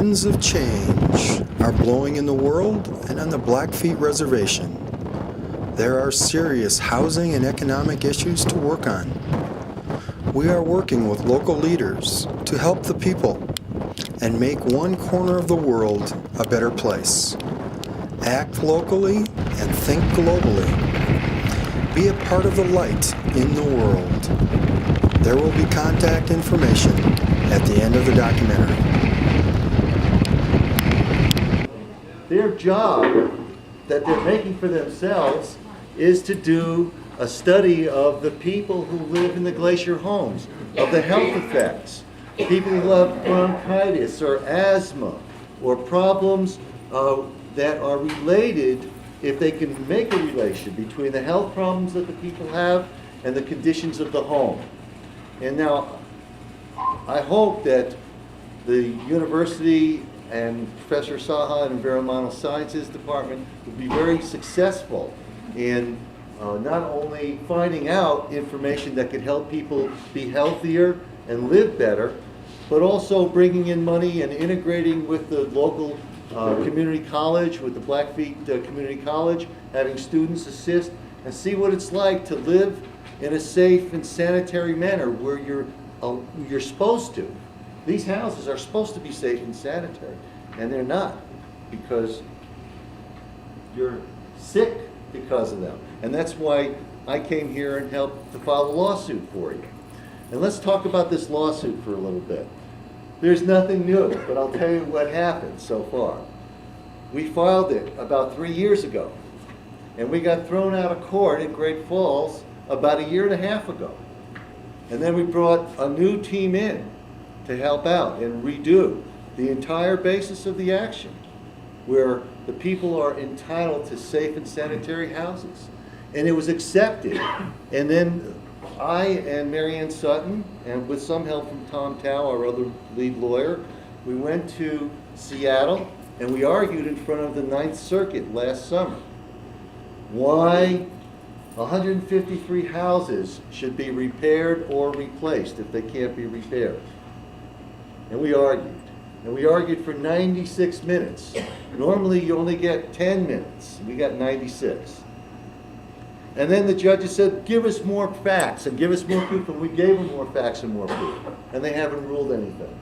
winds of change are blowing in the world and on the Blackfeet Reservation. There are serious housing and economic issues to work on. We are working with local leaders to help the people and make one corner of the world a better place. Act locally and think globally. Be a part of the light in the world. There will be contact information at the end of the documentary. Their job that they're making for themselves is to do a study of the people who live in the glacier homes, of the health effects, people who have bronchitis or asthma or problems that are related, if they can make a relation between the health problems that the people have and the conditions of the home. And now, I hope that the university and Professor Saha and Environmental Sciences Department will be very successful in not only finding out information that could help people be healthier and live better, but also bringing in money and integrating with the local community college, with the Blackfeet Community College, having students assist and see what it's like to live in a safe and sanitary manner where you're supposed to. These houses are supposed to be safe and sanitary, and they're not, because you're sick because of them. And that's why I came here and helped to file a lawsuit for you. And let's talk about this lawsuit for a little bit. There's nothing new, but I'll tell you what happened so far. We filed it about 3 years ago, and we got thrown out of court in Great Falls about 1.5 years ago. And then we brought a new team in to help out and redo the entire basis of the action, where the people are entitled to safe and sanitary houses. And it was accepted. And then I and Marianne Sutton, and with some help from Tom Tao, our other lead lawyer, we went to Seattle and we argued in front of the Ninth Circuit last summer why 153 houses should be repaired or replaced if they can't be repaired. And we argued. And we argued for 96 minutes. Normally you only get 10 minutes. We got 96. And then the judges said, give us more facts and give us more proof, and we gave them more facts and more proof. And they haven't ruled anything.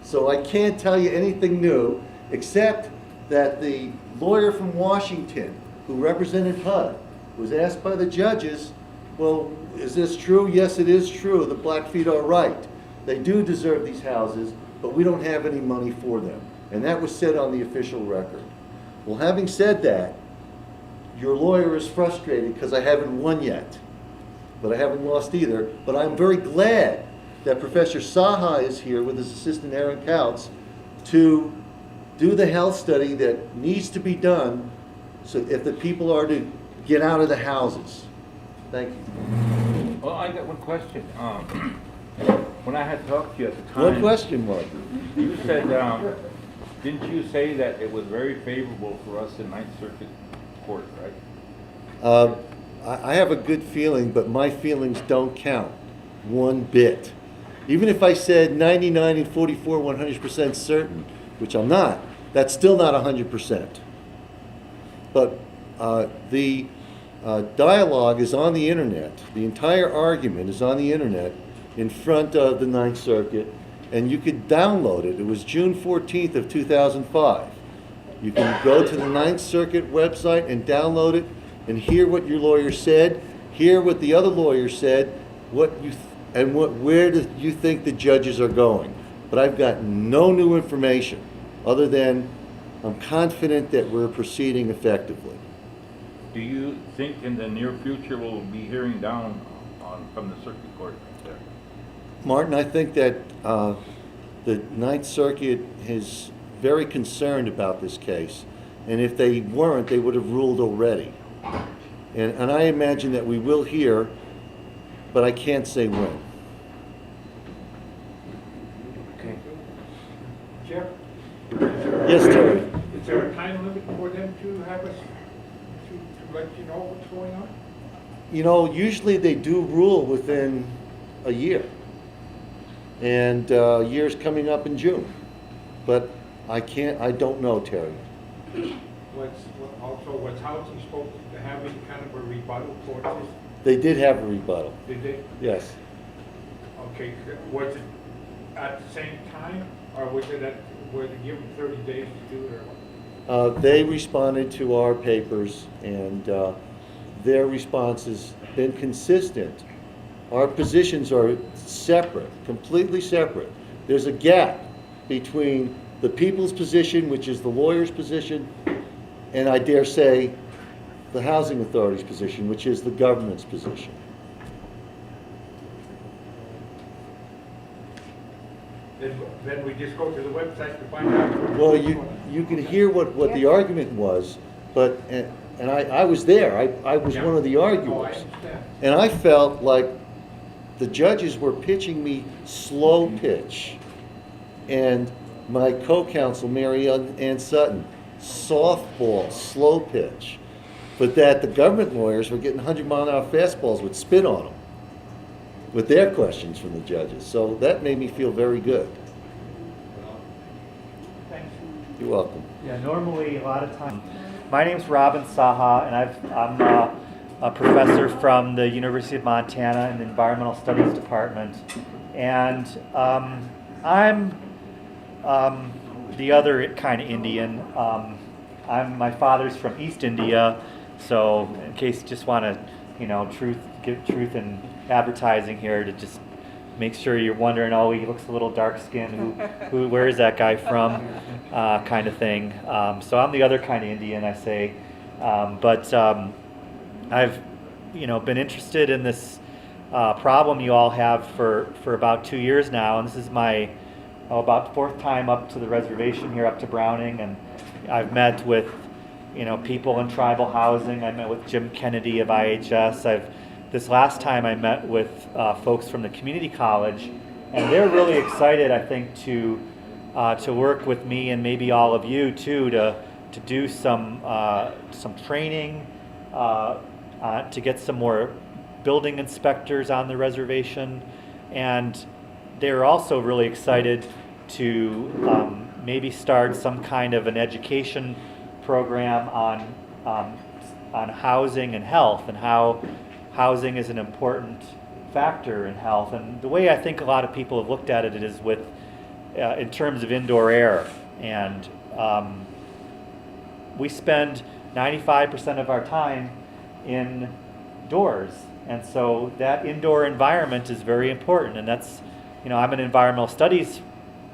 So I can't tell you anything new, except that the lawyer from Washington who represented HUD was asked by the judges, well, is this true? Yes, it is true. The Blackfeet are right. They do deserve these houses, but we don't have any money for them. And that was said on the official record. Well, having said that, your lawyer is frustrated because I haven't won yet, but I haven't lost either. But I'm very glad that Professor Saha is here with his assistant Aaron Couts to do the health study that needs to be done so if the people are to get out of the houses. Thank you. Well, I got one question. When I had talked to you at the time, One question, Mark. you said, didn't you say that it was very favorable for us in Ninth Circuit Court, right? I have a good feeling, but my feelings don't count one bit. Even if I said 99 and 44, 100% certain, which I'm not, that's still not 100%. But the dialogue is on the internet. The entire argument is on the internet in front of the Ninth Circuit, and you could download it. It was June 14th of 2005. You can go to the Ninth Circuit website and download it and hear what your lawyer said, hear what the other lawyer said, where do you think the judges are going. But I've got no new information other than I'm confident that we're proceeding effectively. Do you think in the near future we'll be hearing down from the circuit court right there? Martin, I think that the Ninth Circuit is very concerned about this case. And if they weren't, they would have ruled already. And I imagine that we will hear, but I can't say when. Okay. Jeff? Yes, Terry. Is there a time limit for them to have us, to let you know what's going on? You know, usually they do rule within a year. And year's coming up in June. But I don't know, Terry. Was housing supposed to have any kind of a rebuttal towards this? They did have a rebuttal, Did they? yes. Okay, was it at the same time, or was it were they given 30 days to do it, or what? They responded to our papers, and their response has been consistent. Our positions are separate, completely separate. There's a gap between the people's position, which is the lawyer's position, and I dare say the housing authority's position, which is the government's position. Then we just go to the website to find out. Well, you can hear what the argument was, but, and I was there, I was one of the Oh, I arguers. understand. And I felt like the judges were pitching me slow pitch. And my co-counsel, Mary Ann Sutton, softball, slow pitch. But that the government lawyers were getting 100-mile-an-hour fastballs with spin on them, with their questions from the judges. So that made me feel very good. Thanks. You're welcome. Yeah, normally a lot of times. My name's Robin Saha, and I'm a professor from the University of Montana in the Environmental Studies Department. And I'm the other kind of Indian. My father's from East India, so in case you just want to, give truth in advertising here to just make sure you're wondering, oh, he looks a little dark-skinned, where is that guy from, kind of thing. So I'm the other kind of Indian, I say. But I've, been interested in this problem you all have for about 2 years now, and this is my about fourth time up to the reservation here, up to Browning, and I've met with, people in tribal housing. I met with Jim Kennedy of IHS. This last time I met with folks from the community college, and they're really excited, I think, to work with me and maybe all of you too to do some training, to get some more building inspectors on the reservation, and they're also really excited to maybe start some kind of an education program on housing and health, and how housing is an important factor in health. And the way I think a lot of people have looked at it is with in terms of indoor air. And we spend 95% of our time indoors, and so that indoor environment is very important. And that's, I'm an environmental studies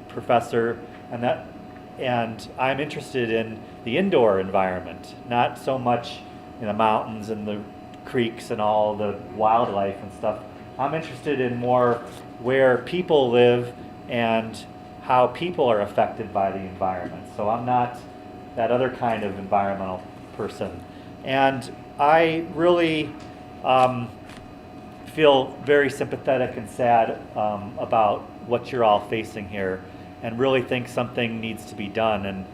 professor, and I'm interested in the indoor environment, not so much in the mountains and the creeks and all the wildlife and stuff. I'm interested in more where people live and how people are affected by the environment. So I'm not that other kind of environmental person. And I really feel very sympathetic and sad about what you're all facing here, and really think something needs to be done. And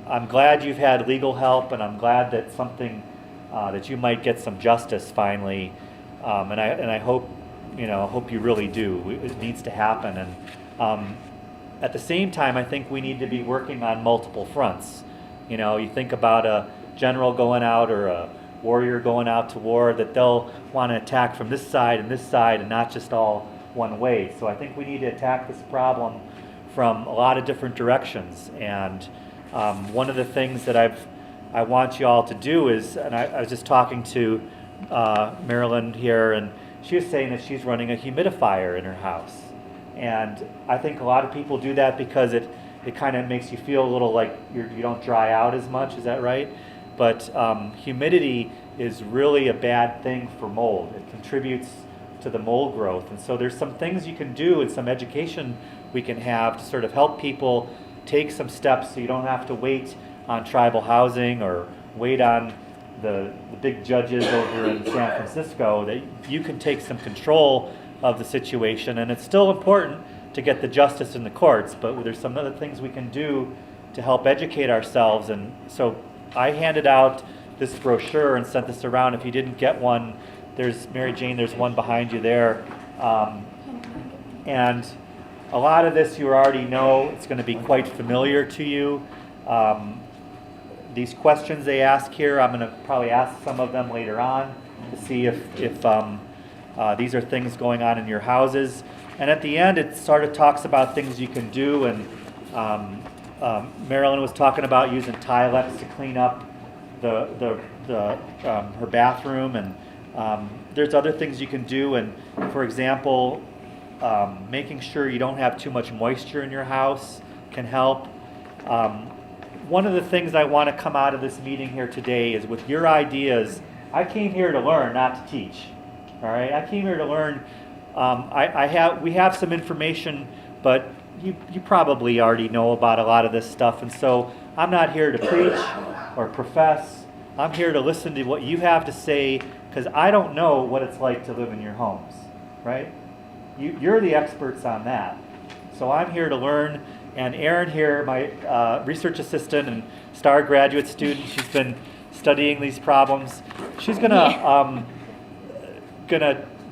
I'm glad you've had legal help, and I'm glad that that you might get some justice finally. And I hope you really do. It needs to happen. And at the same time, I think we need to be working on multiple fronts. You think about a general going out or a warrior going out to war, that they'll want to attack from this side and not just all one way. So I think we need to attack this problem from a lot of different directions. And one of the things that I want you all to do is, and I was just talking to Marilyn here, and she was saying that she's running a humidifier in her house. And I think a lot of people do that because it kind of makes you feel a little like you don't dry out as much. Is that right? But humidity is really a bad thing for mold. It contributes to the mold growth. And so there's some things you can do and some education we can have to sort of help people take some steps so you don't have to wait on tribal housing or wait on the big judges over in San Francisco, that you can take some control of the situation. And it's still important to get the justice in the courts, but there's some other things we can do to help educate ourselves. And so I handed out this brochure and sent this around. If you didn't get one, there's Mary Jane, there's one behind you there. And a lot of this you already know. It's going to be quite familiar to you. These questions they ask here, I'm going to probably ask some of them later on to see if these are things going on in your houses. And at the end, it sort of talks about things you can do. And Marilyn was talking about using Tilex to clean up her bathroom, and there's other things you can do. And for example, making sure you don't have too much moisture in your house can help. One of the things I want to come out of this meeting here today is with your ideas. I came here to learn, not to teach. All right, I came here to learn. We have some information, but you probably already know about a lot of this stuff, and so I'm not here to preach or profess. I'm here to listen to what you have to say, because I don't know what it's like to live in your homes, right? You're the experts on that. So I'm here to learn, and Erin here, my research assistant and STAR graduate student, she's been studying these problems. She's gonna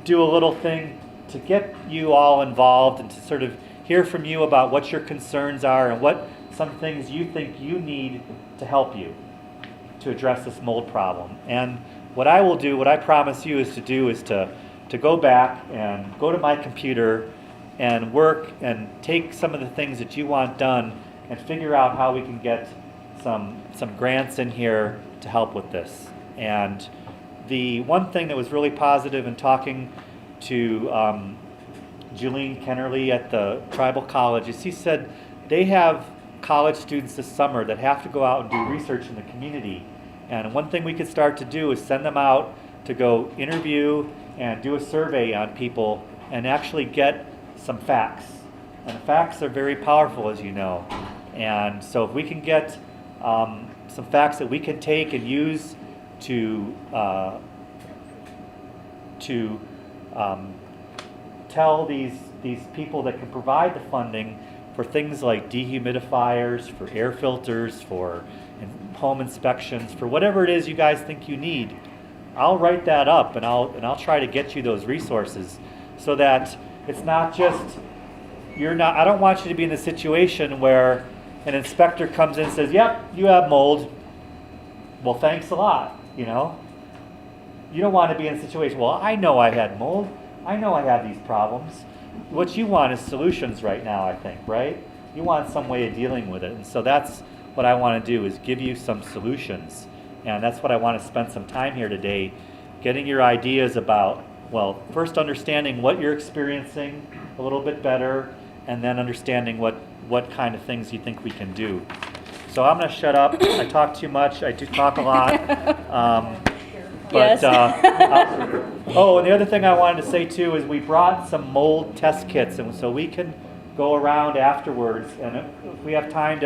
do a little thing to get you all involved and to sort of hear from you about what your concerns are and what some things you think you need to help you to address this mold problem. And what I will do, what I promise you is to go back and go to my computer and work and take some of the things that you want done and figure out how we can get some grants in here to help with this. And the one thing that was really positive in talking to Julene Kennerly at the Tribal College is he said they have college students this summer that have to go out and do research in the community. And one thing we could start to do is send them out to go interview and do a survey on people and actually get some facts. And the facts are very powerful, as you know. And so if we can get some facts that we can take and use to tell these people that can provide the funding for things like dehumidifiers, for air filters, for home inspections, for whatever it is you guys think you need, I'll write that up and I'll try to get you those resources so that it's not just I don't want you to be in the situation where an inspector comes in and says, "Yep, you have mold." Well, thanks a lot, you know. You don't want to be in a situation, well, I know I had mold. I know I have these problems. What you want is solutions right now, I think, right? You want some way of dealing with it. And so that's what I want to do, is give you some solutions. And that's what I want to spend some time here today, getting your ideas about, well, first understanding what you're experiencing a little bit better, and then understanding what kind of things you think we can do. So I'm going to shut up. I talk too much. I do talk a lot. But, Yes. Oh, and the other thing I wanted to say too is we brought some mold test kits, and so we can go around afterwards, and if we have time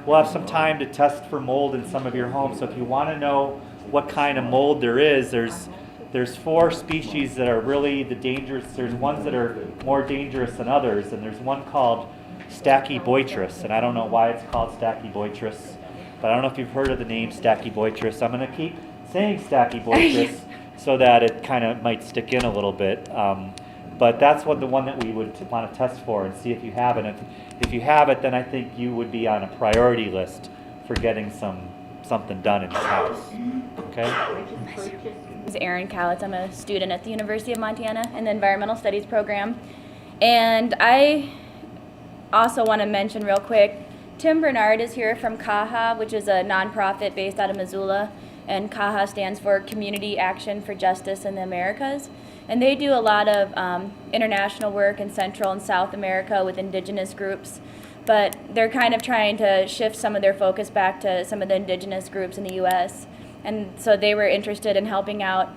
we'll have some time to test for mold in some of your homes. So if you want to know what kind of mold there is, there's 4 species that are really the dangerous. There's ones that are more dangerous than others, and there's one called Stachyboitrys, and I don't know why it's called Stachyboitrys, but I don't know if you've heard of the name Stachyboitrys. I'm going to keep saying Stachyboitrys so that it kind of might stick in a little bit. But that's the one that we would want to test for and see if you have it. If you have it, then I think you would be on a priority list for getting something done in your house. Okay? My name is Erin Cowitz. I'm a student at the University of Montana in the Environmental Studies program. And I also want to mention real quick, Tim Bernard is here from CAHA, which is a nonprofit based out of Missoula. And CAHA stands for Community Action for Justice in the Americas. And they do a lot of international work in Central and South America with indigenous groups. But they're kind of trying to shift some of their focus back to some of the indigenous groups in the U.S. And so they were interested in helping out.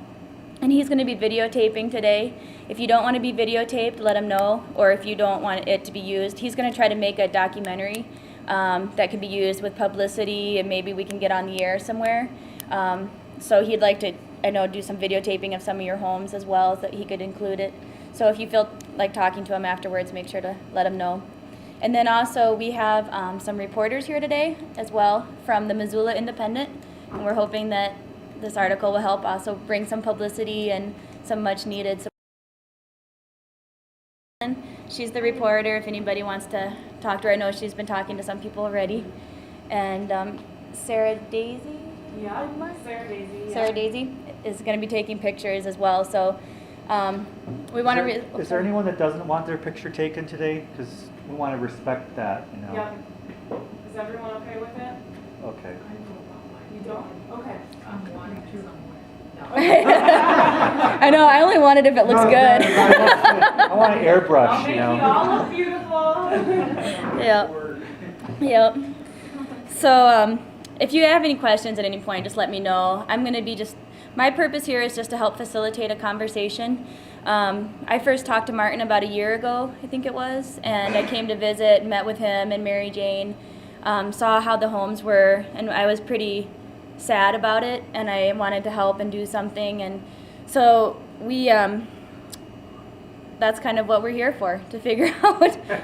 And he's going to be videotaping today. If you don't want to be videotaped, let him know. Or if you don't want it to be used, he's going to try to make a documentary that can be used with publicity, and maybe we can get on the air somewhere. So he'd like to, I know, do some videotaping of some of your homes as well, so that he could include it. So if you feel like talking to him afterwards, make sure to let him know. And then also we have some reporters here today as well from the Missoula Independent, and we're hoping that this article will help also bring some publicity and some much needed support. she's the reporter if anybody wants to talk to her. I know she's been talking to some people already. And Sarah Daisy? Yeah, Sarah Daisy. Yeah. Sarah Daisy is going to be taking pictures as well. So we want to. Is there anyone that doesn't want their picture taken today? Because we want to respect that, you know. Yeah. Is everyone okay with it? Okay. You don't? Okay. I'm wanting to. I know. I only want it if it looks good. I want an airbrush, I'll make you all look beautiful. Yeah. Yep. So if you have any questions at any point, just let me know. I'm going to be my purpose here is just to help facilitate a conversation. I first talked to Martin about a year ago, I think it was, and I came to visit, met with him and Mary Jane, saw how the homes were, and I was pretty sad about it, and I wanted to help and do something, and so we that's kind of what we're here for, to figure out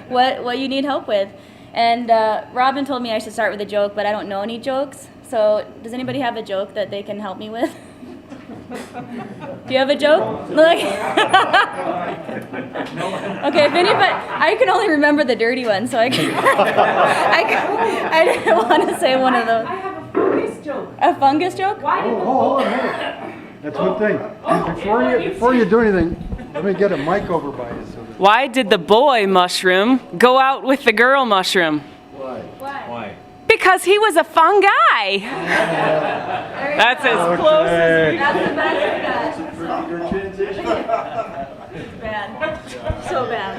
what you need help with. And Robin told me I should start with a joke, but I don't know any jokes, so does anybody have a joke that they can help me with? Do you have a joke? Okay, if anybody, I can only remember the dirty one, so I didn't want to say one of those. I have a fungus joke. A fungus joke? Why did the Hold on a minute. That's one thing. Before you do anything, let me get a mic over by you. Why did the boy mushroom go out with the girl mushroom? Why? Because he was a fun guy. That's as close as we That's the best we got. Pretty good transition. Bad. So bad.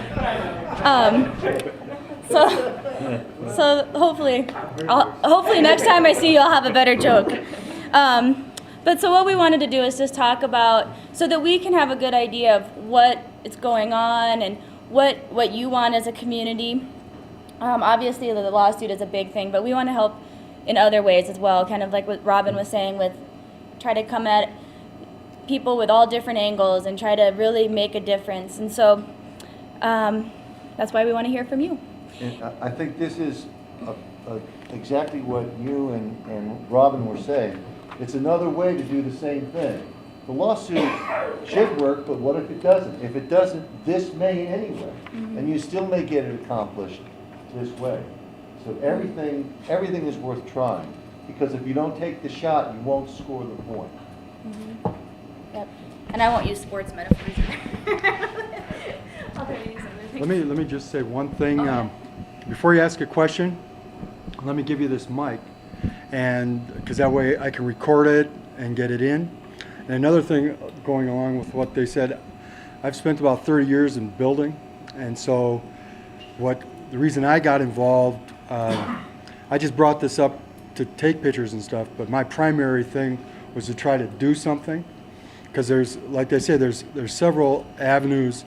So hopefully next time I see you, I'll have a better joke. But so what we wanted to do is just talk about, so that we can have a good idea of what is going on and what you want as a community. Obviously the lawsuit is a big thing, but we want to help in other ways as well, kind of like what Robin was saying, with try to come at people with all different angles and try to really make a difference. And so that's why we want to hear from you. And I think this is exactly what you and Robin were saying. It's another way to do the same thing. The lawsuit should work, but what if it doesn't? If it doesn't, this may anyway, and you still may get it accomplished this way. So everything is worth trying, because if you don't take the shot, you won't score the point. Yep. And I won't use sports metaphors either. Let me just say one thing. Before you ask a question, let me give you this mic, and because that way I can record it and get it in. And another thing going along with what they said, I've spent about 30 years in building, and so the reason I got involved, I just brought this up to take pictures and stuff, but my primary thing was to try to do something, because there's, like they say, there's several avenues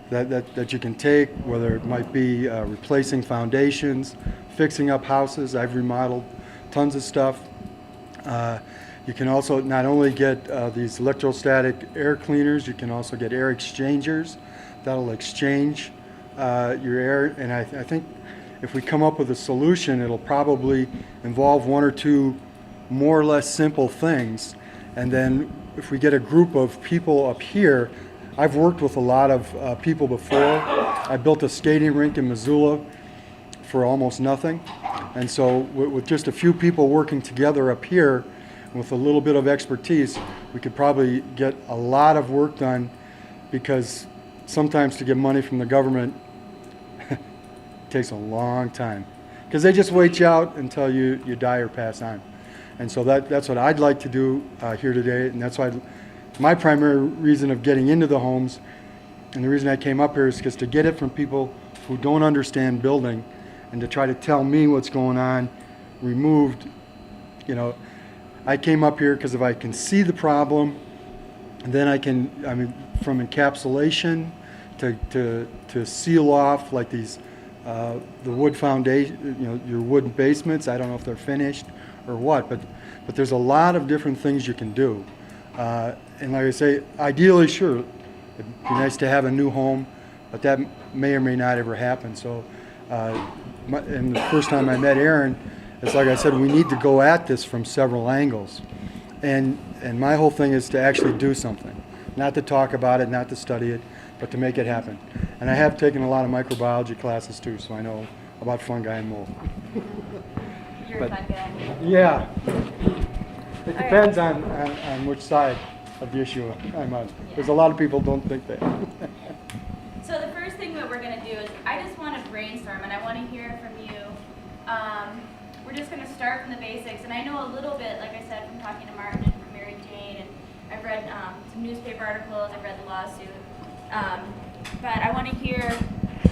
that you can take, whether it might be replacing foundations, fixing up houses. I've remodeled tons of stuff. You can also not only get these electrostatic air cleaners, you can also get air exchangers that'll exchange your air. And I think if we come up with a solution, it'll probably involve one or two more or less simple things. And then if we get a group of people up here, I've worked with a lot of people before. I built a skating rink in Missoula for almost nothing. And so with just a few people working together up here, with a little bit of expertise, we could probably get a lot of work done, because sometimes to get money from the government takes a long time, because they just wait you out until you die or pass on. And so that's what I'd like to do here today, and that's why my primary reason of getting into the homes, and the reason I came up here, is because to get it from people who don't understand building, and to try to tell me what's going on, removed, I came up here because if I can see the problem, then from encapsulation to seal off, like these, the wood foundation, your wooden basements. I don't know if they're finished or what, but there's a lot of different things you can do. And like I say, ideally, sure, it'd be nice to have a new home, but that may or may not ever happen. So, and the first time I met Aaron, it's like I said, we need to go at this from several angles. And my whole thing is to actually do something. Not to talk about it, not to study it, but to make it happen. And I have taken a lot of microbiology classes too, so I know about fungi and mold. You're But- a fun guy. Yeah. It right. depends on which side of the issue I'm on. Because a lot of people don't think that. So the first thing that we're going to do is I just want to brainstorm and I want to hear from you. We're just going to start from the basics. And I know a little bit, like I said, from talking to Martin and from Mary Jane. And I've read some newspaper articles. I've read the lawsuit. But I want to hear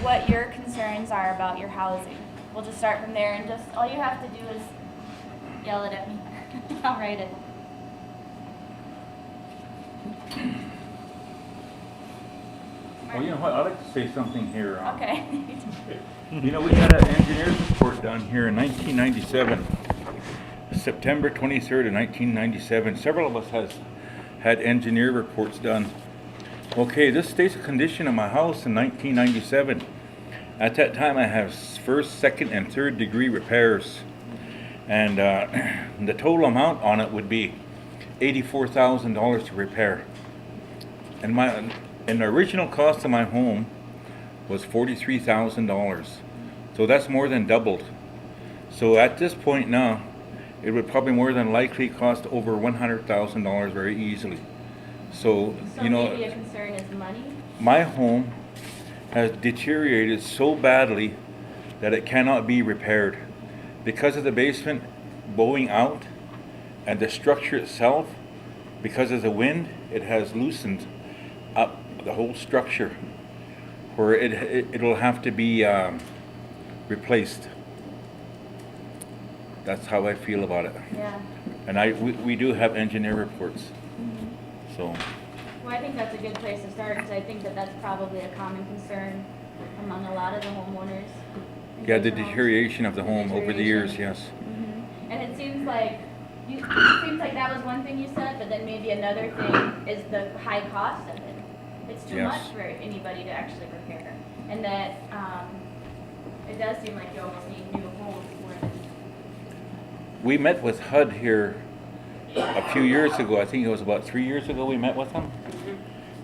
what your concerns are about your housing. We'll just start from there. And just all you have to do is yell it at me. I'll write it. Well, you know what, I'd like to say something here. Okay. You know, we had an engineer's report done here in 1997, September 23rd of 1997. Several of us has had engineer reports done. Okay, this states the condition of my house in 1997. At that time, I have first, second, and third degree repairs. And the total amount on it would be $84,000 to repair. And the original cost of my home was $43,000. So that's more than doubled. So at this point now, it would probably more than likely cost over $100,000 very easily. So, So you know, maybe a concern is money? my home has deteriorated so badly that it cannot be repaired. Because of the basement bowing out and the structure itself, because of the wind, it has loosened up the whole structure where it'll have to be replaced. That's how I feel about it. Yeah. And we do have engineer reports. So, Well, I think that's a good place to start because I think that that's probably a common concern among a lot of the homeowners. in yeah, the those homes. deterioration of the home over the years, Deterioration. yes. Mhm. And it seems like it seems like that was one thing you said, but then maybe another thing is the high cost of it. It's too Yes. much for anybody to actually repair, and that it does seem like you almost need new homes more than. We met with HUD here a few years ago. I think it was about 3 years ago we met with them.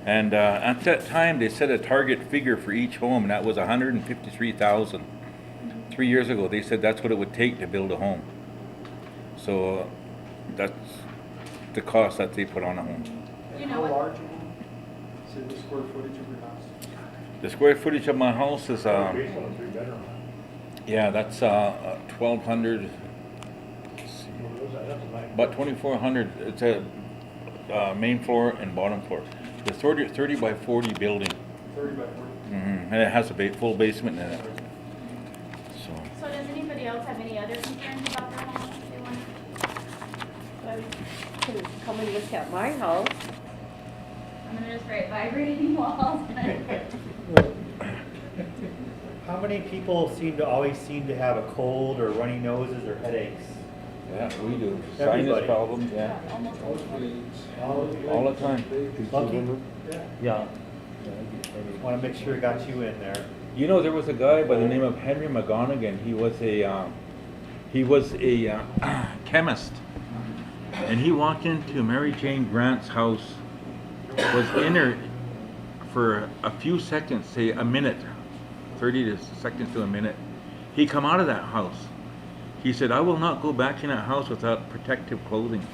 And at that time, they set a target figure for each home, and that was $153,000. 3 years ago, they said that's what it would take to build a home. So that's the cost that they put on a home. You know what? large a home? Say the square footage of your house? The square footage of my house is, yeah, that's 1,200. Let's see, about 2,400. It's a main floor and bottom floor. The 30 by 40 building. 30 by 40. And it has a full basement in it. So, So does anybody else have any other concerns about their home that they want? Come and look at my house. I'm gonna just write vibrating walls. How many people always seem to have a cold or runny noses or headaches? yeah, we do. Everybody. Sinus problems, yeah. Almost All the time. Lucky? Yeah. Want to make sure I got you in there. You know, there was a guy by the name of Henry McGonigan. He was a chemist, and he walked into Mary Jane Grant's house, was in her for a few seconds, say a minute, 30 seconds to a minute. He come out of that house. He said, "I will not go back in that house without protective clothing,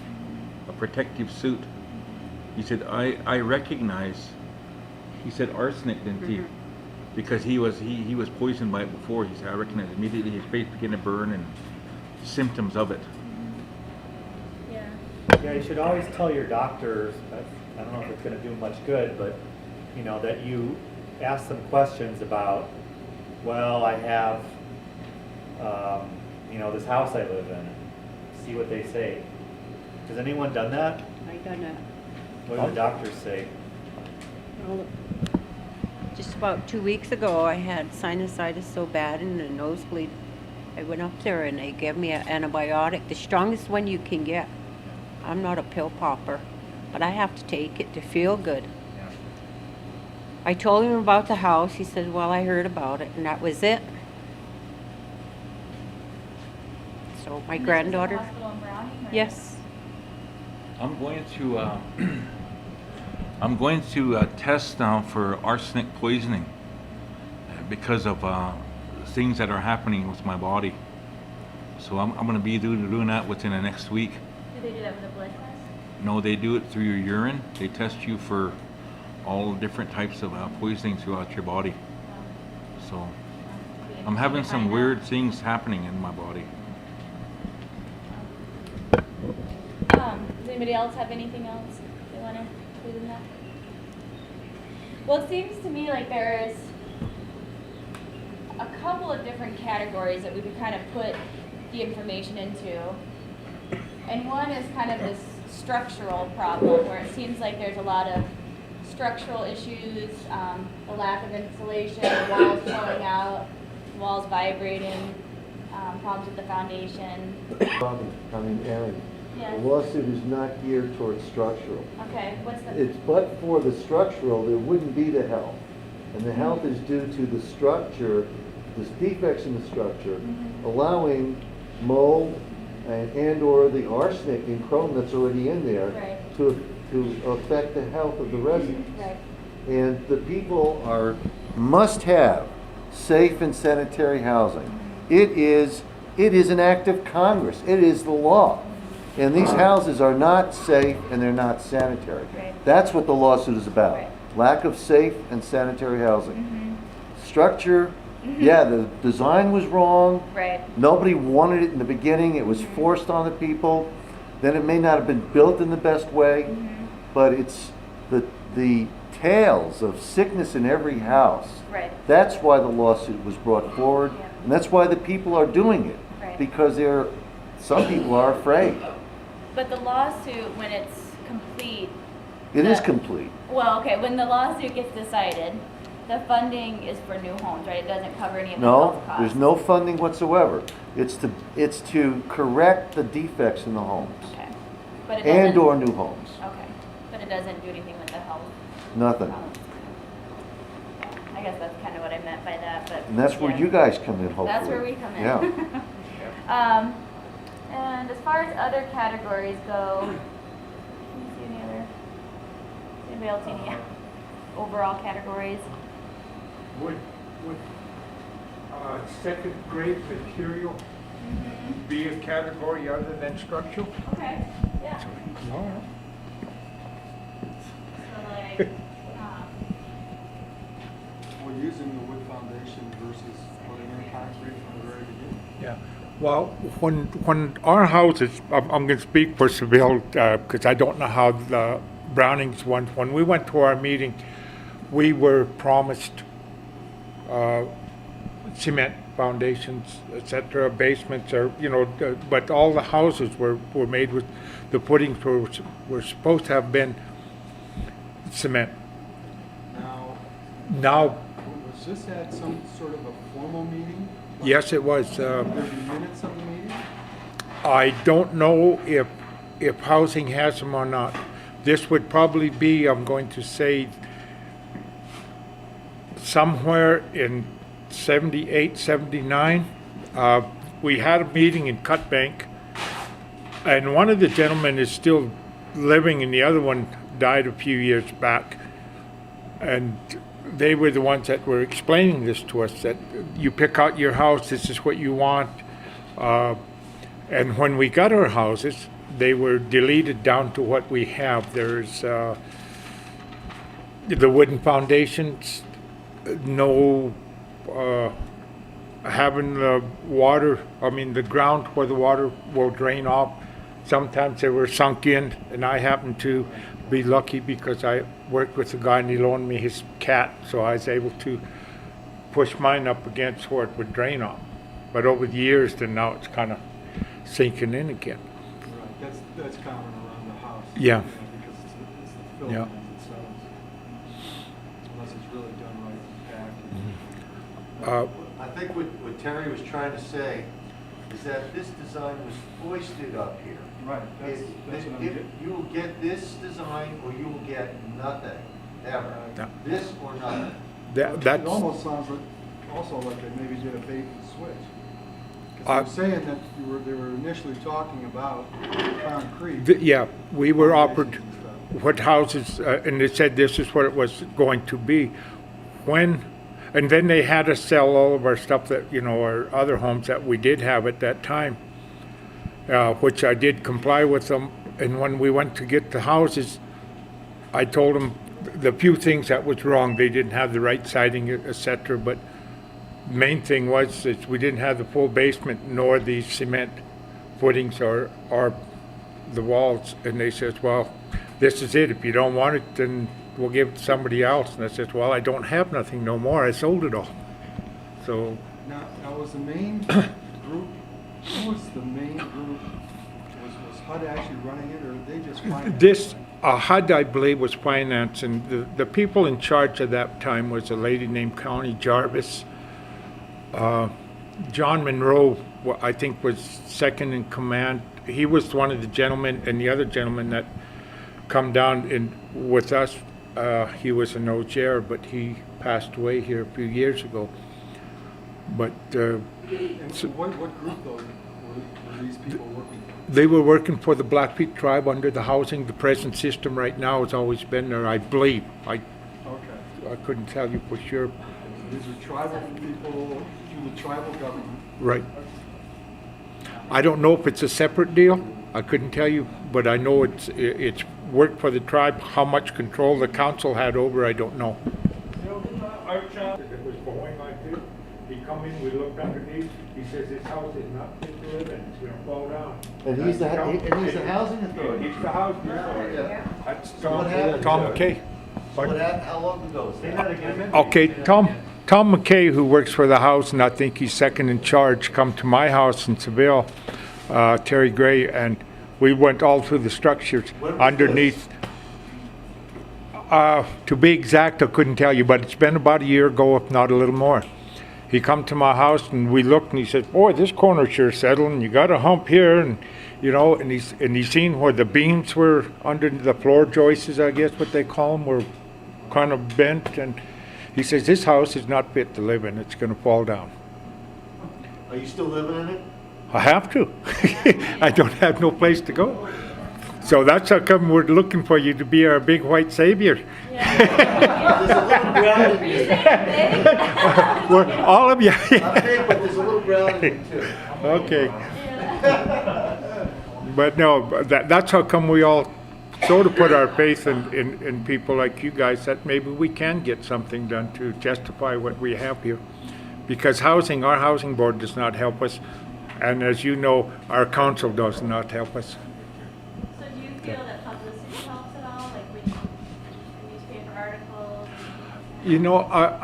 a protective suit." He said, I recognize, he said arsenic, didn't he? Because he was poisoned by it before. He said, I recognize immediately his face began to burn and symptoms of it. Yeah. Yeah, you should always tell your doctors, I don't know if it's going to do much good, but you know, that you ask them questions about, well, I have, you know, this house I live in. See what they say. Has anyone done that? I done it. What do the doctors say? Well, just about 2 weeks ago, I had sinusitis so bad and a nosebleed. I went up there and they gave me an antibiotic, the strongest one you can get. I'm not a pill popper, but I have to take it to feel good. I told him about the house. He said, well, I heard about it, and that was it. So my granddaughter, Hospital in Browning? Or? yes. I'm going to I'm going to test now for arsenic poisoning because of things that are happening with my body. So I'm going to be doing that within the next week. Do they do that with a blood test? No, they do it through your urine. They test you for all different types of poisoning throughout your body. So I'm having some weird things happening in my body. Does anybody else have anything else they want to include in that? Well, it seems to me like there's a couple of different categories that we could kind of put the information into. And one is kind of this structural problem where it seems like there's a lot of structural issues, the lack of insulation, the walls falling out, walls vibrating, problems with the foundation. Aaron, Yes. the lawsuit is not geared towards structural. Okay, what's the... It's but for the structural, there wouldn't be the health. And the health is due to the structure, the defects in the structure, allowing mold and or the arsenic and chrome that's already in there Right. to affect the health of the residents. Right. And the people must have safe and sanitary housing. It is an act of Congress. It is the law. And these houses are not safe and they're not sanitary. Right. That's what the lawsuit is about. Right. Lack of safe and sanitary housing. Structure, yeah, the design was wrong. Right. Nobody wanted it in the beginning. It was forced on the people. Then it may not have been built in the best way, but it's the tales of sickness in every house. Right. That's why the lawsuit was brought forward, Yeah. and that's why the people are doing it, Right. because some people are afraid. But the lawsuit, when it's complete... It is complete. Well, okay, when the lawsuit gets decided, the funding is for new homes, right? It doesn't cover any of the No, health costs. there's no funding whatsoever. It's to correct the defects in the homes Okay. But it doesn't... and or new homes. Okay. But it doesn't do anything with the health Nothing. problems. I guess that's kind of what I meant by that, but... And that's where yeah. you guys come in, hopefully. That's where we come in. Yeah. And as far as other categories go, let me see any other... Does anybody else see any overall categories? Would second grade material be a category other than structural? Okay, yeah. No. So like, We're using the wood foundation versus putting in concrete from the very beginning. Yeah. Well, when our houses, I'm going to speak for Seville because I don't know how the Brownings ones. When we went to our meeting, we were promised cement foundations, etc., basements, or but all the houses were made with the footings were supposed to have been cement. Now, Was this at some sort of a formal meeting? yes, it was. There be minutes of the meeting? I don't know if housing has them or not. This would probably be, I'm going to say, somewhere in 78, 79. We had a meeting in Cut Bank, and one of the gentlemen is still living, and the other one died a few years back. And they were the ones that were explaining this to us, that you pick out your house, this is what you want. And when we got our houses, they were deleted down to what we have. There's the wooden foundations, no having the water, the ground where the water will drain off. Sometimes they were sunk in, and I happened to be lucky because I worked with a guy and he loaned me his cat, so I was able to push mine up against where it would drain off. But over the years, then now it's kind of sinking in again. Right, that's common around the house. Yeah. Because it's the filament Yeah. as it settles. Unless it's really done right and packed. I think what Terry was trying to say is that this design was foisted up here. Right, that's what I'm getting. You will get this design or you will get nothing, ever. Yeah. This or nothing. It That's almost sounds like they maybe did a bait and switch. Uh, Because they were saying that they were initially talking about concrete. yeah, we were offered. foundations and stuff. what houses, and they said this is what it was going to be. And then they had us sell all of our stuff that, our other homes that we did have at that time, which I did comply with them. And when we went to get the houses, I told them the few things that was wrong. They didn't have the right siding, etc. But main thing was that we didn't have the full basement nor the cement footings or the walls. And they says, well, this is it. If you don't want it, then we'll give it to somebody else. And I said, well, I don't have nothing no more. I sold it all. So Now was the main group, who was the main group? Was HUD actually running it, or they just financed? this HUD, I believe, was financing. The people in charge at that time was a lady named Connie Jarvis. John Monroe, I think, was second in command. He was one of the gentlemen, and the other gentleman that come down with us, he was an Auger, but he passed away here a few years ago. But And so what group, though, were these people working for? they were working for the Blackfeet tribe under the housing. The present system right now has always been there, I believe. Okay. I couldn't tell you for sure. These are tribal people through the tribal government. Right. I don't know if it's a separate deal. I couldn't tell you, but I know it's worked for the tribe. How much control the council had over, I don't know. It was going like this. He come in, we looked underneath. He says this house is not fit to live in. It's going to fall down. And he's the housing authority. He's the housing authority. Yeah. That's So what happened? Tom McKay. How long ago? Say that again. Okay, Tom McKay, who works for the house, and I think he's second in charge, come to my house in Seville, Terry Gray, and we went all through the structures When was underneath. To be exact, I couldn't tell you, but it's been about a year ago, if not a little more. He come to my house and we looked and he said, boy, this corner's sure settling. You got a hump here, and and he's seen where the beams were under the floor joists, I guess what they call them, were kind of bent, and he says this house is not fit to live in. It's going to fall down. Are you still living in it? I have to. I don't have no place to go. So that's how come we're looking for you to be our big white savior. There's a little ground in you. We're, all of you. I'm big, but there's a little ground in you too. Okay. But no, that's how come we all sort of put our faith in people like you guys, that maybe we can get something done to justify what we have here. Because our housing board does not help us. And as you know, our council does not help us. So do you feel that publicity helps at all, like with newspaper articles?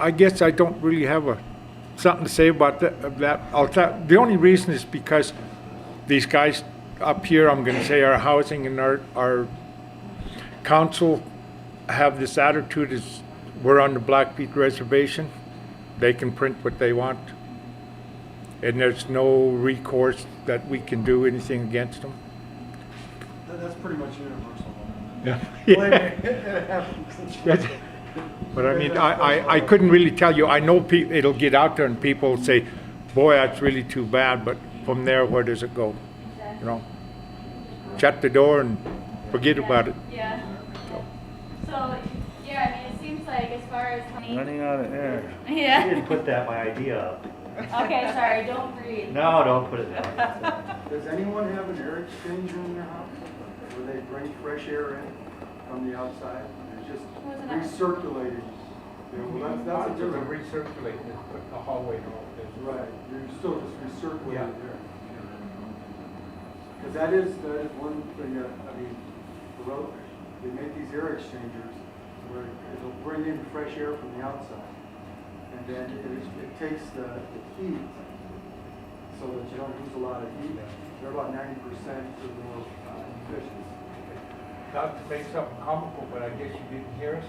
I guess I don't really have something to say about that. The only reason is because these guys up here, I'm going to say our housing and our council have this attitude is we're on the Blackfeet reservation. They can print what they want. And there's no recourse that we can do anything against them. That's pretty much universal. Yeah. But I mean, I couldn't really tell you. I know it'll get out there and people will say, boy, that's really too bad. But from there, where does it go? Shut the door and forget about it. Yeah. So, yeah, I mean, it seems like as far as Running out of air. You Yeah. didn't put that my idea up. Okay, sorry, don't breathe. No, don't put it down. Does anyone have an air exchanger in their house where they bring fresh air in from the outside? It's just Wasn't that- recirculated. Yeah, well, that's a different. recirculating the hallway and all this. Right, you're still just recirculating there. Because that is one thing that, they make these air exchangers where it'll bring in fresh air from the outside. And then it takes the heat so that you don't lose a lot of heat. They're about 90% or more efficient. Not to make something comical, but I guess you didn't hear us.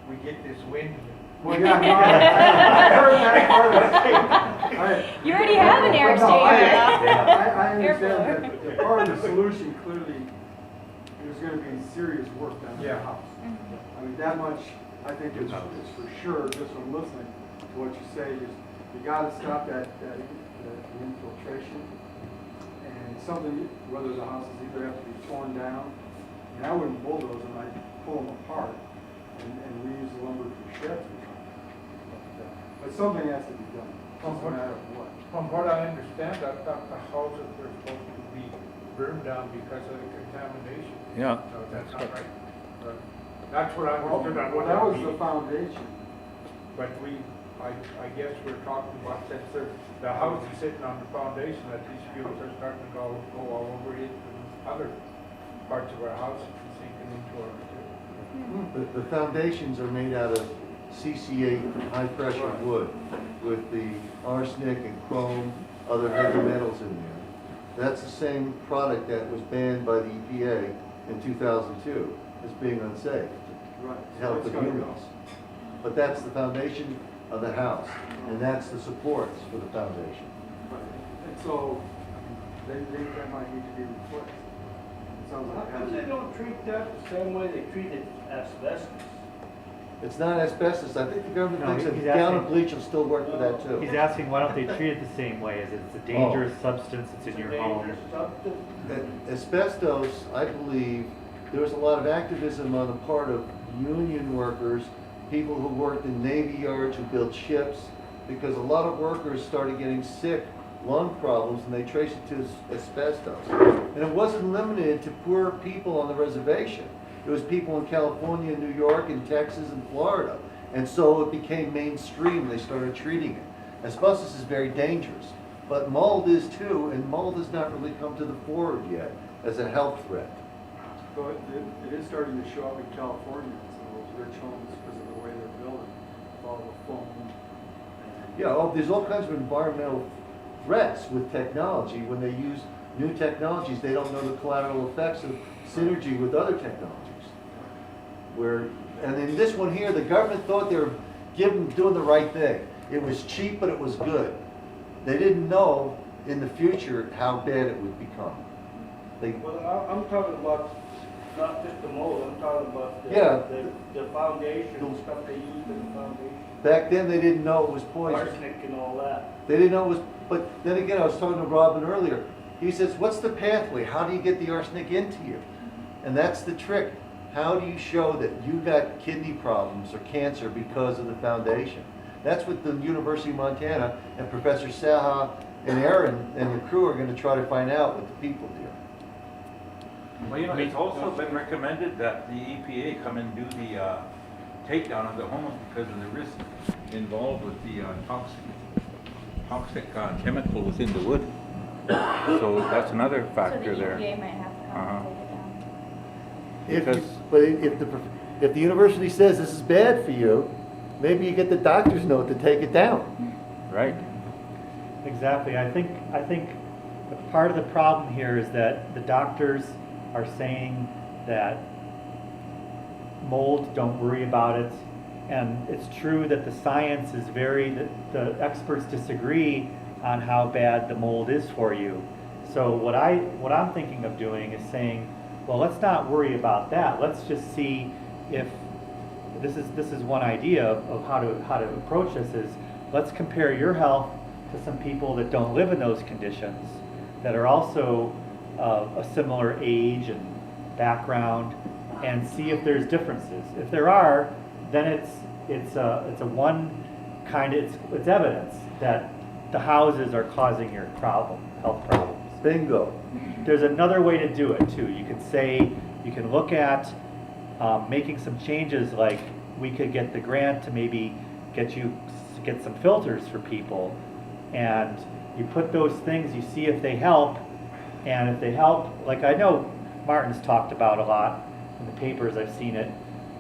We get this wind. Well, yeah, no, I heard that part of it. You already have an air No, I exchanger. understand that part of the solution clearly is going to be serious work done in the Yeah. house. I mean, that much, I think is for sure, just from listening to what you say, is you got to stop the infiltration. And something, whether the houses either have to be torn down And I wouldn't bulldoze them, I'd pull them apart and reuse the lumber for sheds or something. But something has to be done, doesn't matter what. From what I understand, I thought the houses were supposed to be burned down because of the contamination. Yeah. So that's not right. That's what I understood on what That was means. the foundation. But I guess we're talking about since the house is sitting on the foundation, that these fuels are starting to go all over it and other parts of our house and sinking into our material. The foundations are made out of CC8 high-pressure wood with the arsenic and chrome, other heavy metals in there. That's the same product that was banned by the EPA in 2002 as being unsafe Right. to health It's of gotta go. humans. But that's the foundation of the house, and that's the supports for the foundation. Right. And so, I mean, they think that might need to be replaced. It sounds How like. come they don't treat that the same way they treated asbestos? It's not asbestos. I think the government No, thinks he's that down asking- and bleach will still work for that too. He's asking, why don't they treat it the same way? Is it, it's a dangerous substance, it's in your home? Dangerous substance? Asbestos, I believe, there was a lot of activism on the part of union workers, people who worked in Navy yards, who built ships, because a lot of workers started getting sick, lung problems, and they traced it to asbestos. And it wasn't limited to poor people on the reservation. It was people in California, New York, and Texas, and Florida. And so it became mainstream. They started treating it. Asbestos is very dangerous, but mold is too, and mold has not really come to the fore yet as a health threat. So it is starting to show up in California, in some of those rich homes because of the way they're building, with all the foam. Yeah, there's all kinds of environmental threats with technology. When they use new technologies, they don't know the collateral effects of synergy with other technologies. And in this one here, the government thought they were doing the right thing. It was cheap, but it was good. They didn't know in the future how bad it would become. Well, I'm talking about not just the mold, I'm talking about Yeah. the foundation, stuff they used in the foundation. Back then, they didn't know it was poison. Arsenic and all that. They didn't know it was, but then again, I was talking to Robin earlier. He says, what's the pathway? How do you get the arsenic into you? And that's the trick. How do you show that you got kidney problems or cancer because of the foundation? That's what the University of Montana and Professor Saha and Aaron and the crew are going to try to find out with the people here. Well, you know, it's also been recommended that the EPA come and do the takedown of the homes because of the risk involved with the toxic chemical within the wood. So that's another factor So the there. EPA might have to come and take it down. If the university says this is bad for you, maybe you get the doctor's note to take it down. Right. Exactly. I think the part of the problem here is that the doctors are saying that mold, don't worry about it. And it's true that the science is the experts disagree on how bad the mold is for you. So what I'm thinking of doing is saying, well, let's not worry about that. Let's just see if this is one idea of how to approach this is, let's compare your health to some people that don't live in those conditions, that are also of a similar age and background, and see if there's differences. If there are, then it's evidence that the houses are causing your health problems. Bingo. There's another way to do it too. You can look at making some changes, like we could get the grant to maybe get some filters for people, and you put those things, you see if they help, and if they help, like I know Martin's talked about a lot in the papers, I've seen it.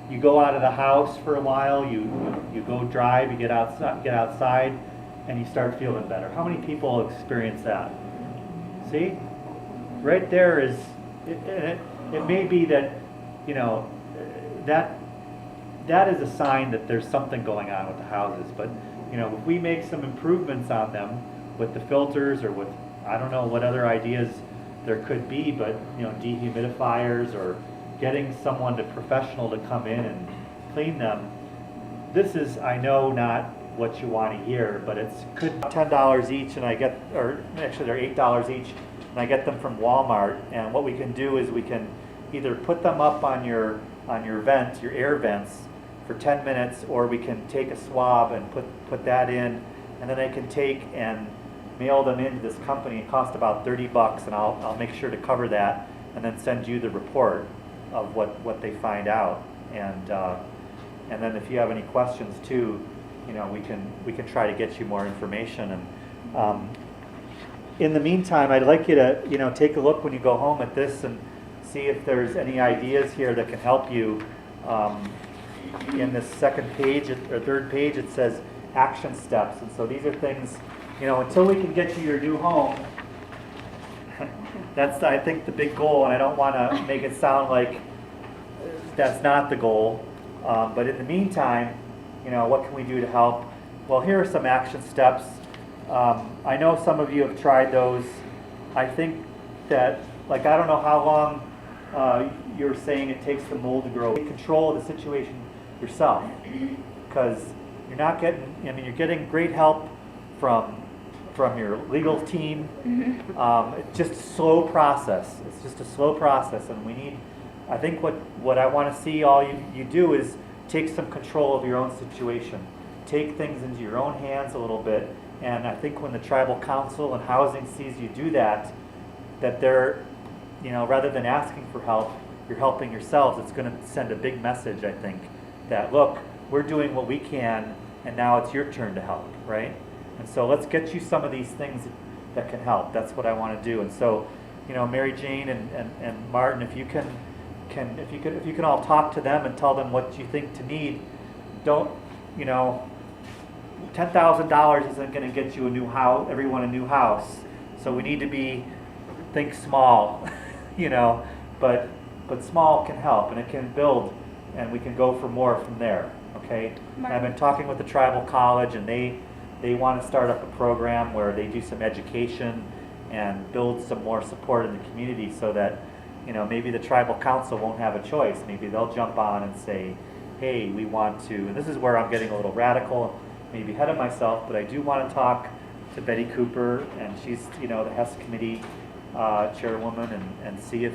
You go out of the house for a while, you go drive, you get outside, and you start feeling better. How many people experience that? See? Right there is, it may be that, that is a sign that there's something going on with the houses. But, if we make some improvements on them with the filters or with, I don't know what other ideas there could be, but, dehumidifiers or getting someone professional to come in and clean them. This is, I know, not what you want to hear, but it's could $10 each, and actually they're $8 each, and I get them from Walmart. And what we can do is we can either put them up on your vent, your air vents, for 10 minutes, or we can take a swab and put that in, and then I can take and mail them into this company. It costs about $30, and I'll make sure to cover that, and then send you the report of what they find out. And then if you have any questions too, you know, we can try to get you more information. And in the meantime, I'd like you to, you know, take a look when you go home at this and see if there's any ideas here that can help you. In this second page or third page, it says action steps, and so these are things, you know, until we can get you your new home. That's, I think, the big goal, and I don't want to make it sound like that's not the goal. But in the meantime, you know, what can we do to help? Well, here are some action steps. I know some of you have tried those. I think that, like, I don't know how long you're saying it takes the mold to grow. Take control of the situation yourself, because you're not getting, I mean, you're getting great help from your legal team. It's just a slow process. It's just a slow process, and we need, I think what I want to see all you do is take some control of your own situation. Take things into your own hands a little bit, and I think when the tribal council and housing sees you do that they're, you know, rather than asking for help, you're helping yourselves. It's going to send a big message, I think, that look, we're doing what we can, and now it's your turn to help, right? And so let's get you some of these things that can help. That's what I want to do. And so, you know, Mary Jane and Martin, if you can all talk to them and tell them what you think to need. Don't, you know, $10,000 isn't going to get you a new house, everyone a new house. So we need to think small, you know, but small can help, and it can build, and we can go for more from there. Okay. I've been talking with the tribal college, and they want to start up a program where they do some education and build some more support in the community, so that, you know, maybe the tribal council won't have a choice. Maybe they'll jump on and say, hey, we want to, and this is where I'm getting a little radical, maybe ahead of myself, but I do want to talk to Betty Cooper, and she's, you know, the HES committee chairwoman, and see if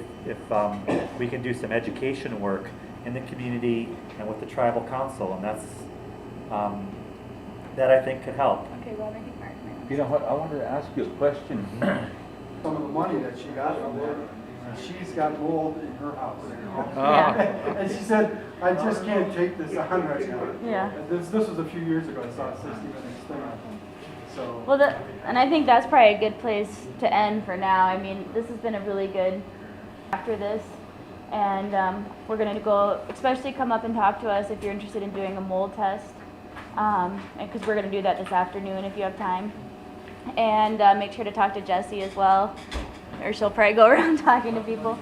we can do some education work in the community and with the tribal council, and that's that I think could help. Okay, well, I think Mark might. You know what, I wanted to ask you a question. Some of the money that she got from that, she's got mold in her house. Yeah. And she said, I just can't take this on right now. Yeah. And this was a few years ago. I saw a 60-minute thing on it. So. Well, and I think that's probably a good place to end for now. I mean, this has been a really good after this, and we're going to go, especially come up and talk to us if you're interested in doing a mold test, because we're going to do that this afternoon if you have time. And make sure to talk to Jessie as well, or she'll probably go around talking to people.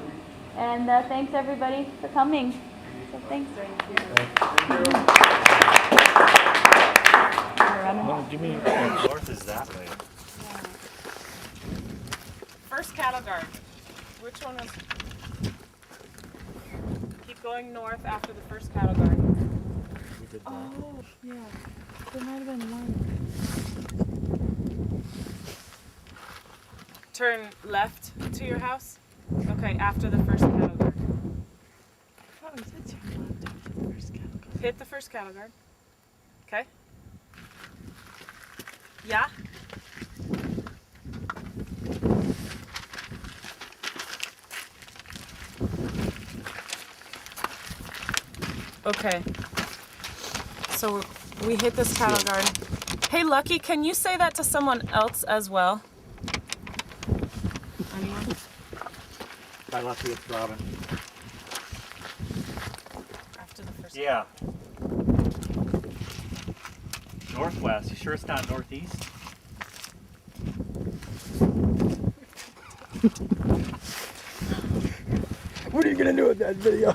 And thanks everybody for coming. So thanks. North is that way. First cattle guard. Which one is? Keep going north after the first cattle guard. Oh, yeah. There might have been one. Turn left to your house. Okay, after the first cattle guard. Oh, you said turn left after the first cattle guard. Hit the first cattle guard. Okay. Yeah. Okay. So we hit this cattle guard. Hey, Lucky, can you say that to someone else as well? Anyone? By Lucky, it's Robin. After the first. Yeah. Northwest. You sure it's not northeast? What are you gonna do with that video?